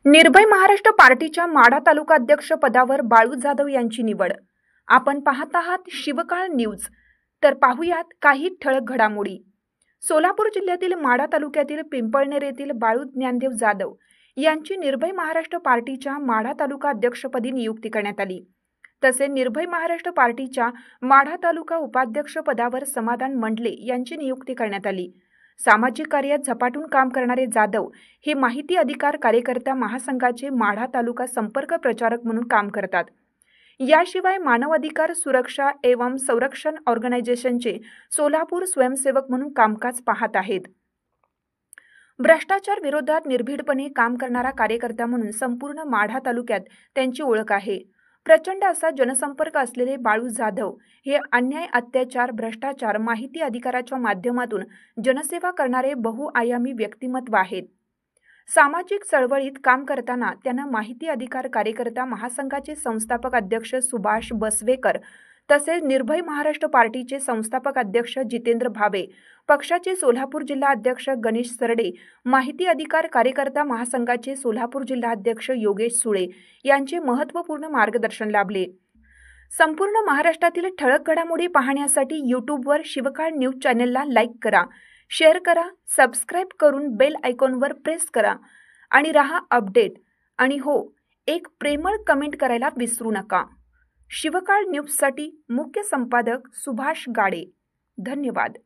निर्भय महाराष्ट्र पार्टीच्या माढा तालुका अध्यक्ष पदावर बाळू जाधव यांची निवड। आपण पाहत आहात शिवकाळ न्यूज। तर पाहूयात काही ठळक घडामोडी। सोलापूर जिल्ह्यातील माढा तालुक्यातील पिंपळनेर येथील बाळू ज्ञानदेव जाधव यांची निर्भय महाराष्ट्र पार्टीच्या माढा तालुका अध्यक्षपदी नियुक्ती करण्यात आली। तसेच निर्भय महाराष्ट्र पार्टीच्या माढा तालुका उपाध्यक्ष पदावर समाधान मंडले यांची नियुक्ती करण्यात आली। सामाजिक कार्यात झपाटून काम करणारे जाधव हे माहिती अधिकार कार्यकर्ता महासंघाचे माढा तालुका संपर्क प्रचारक म्हणून काम करतात। याशिवाय मानव अधिकार सुरक्षा एवं संरक्षण ऑर्गनायझेशनचे सोलापूर स्वयंसेवक म्हणून कामकाज पाहत आहेत। भ्रष्टाचार विरोधात निर्भीडपणे काम करणारा कार्यकर्ता म्हणून संपूर्ण माढा तालुक्यात त्यांची ओळख आहे। प्रचंड असा जनसंपर्क असलेले बाळू जाधव हे अन्याय, अत्याचार, भ्रष्टाचार, माहिती अधिकाराच्या माध्यमातून जनसेवा करणारे बहुआयामी व्यक्तिमत्व आहेत। सामाजिक चळवळीत काम करताना त्यांना माहिती अधिकार कार्यकर्ता महासंघाचे संस्थापक अध्यक्ष सुभाष बसवेकर, तसेच निर्भय महाराष्ट्र पार्टीचे संस्थापक अध्यक्ष जितेंद्र भावे, पक्षाचे सोलापूर जिल्हा अध्यक्ष गणेश सरडे, माहिती अधिकार कार्यकर्ता महासंघाचे सोलापूर जिल्हा अध्यक्ष योगेश सुळे यांचे महत्त्वपूर्ण मार्गदर्शन लाभले। संपूर्ण महाराष्ट्रातील ठळक घडामोडी पाहण्यासाठी यूट्यूबवर शिवकाळ न्यूज चॅनलला लाईक करा, शेअर करा, सबस्क्राईब करून बेल आयकॉनवर प्रेस करा आणि रहा अपडेट। आणि हो, एक प्रेमळ कमेंट करायला विसरू नका। शिवकाळ न्यूजसाठी मुख्य संपादक सुभाष गाडे। धन्यवाद।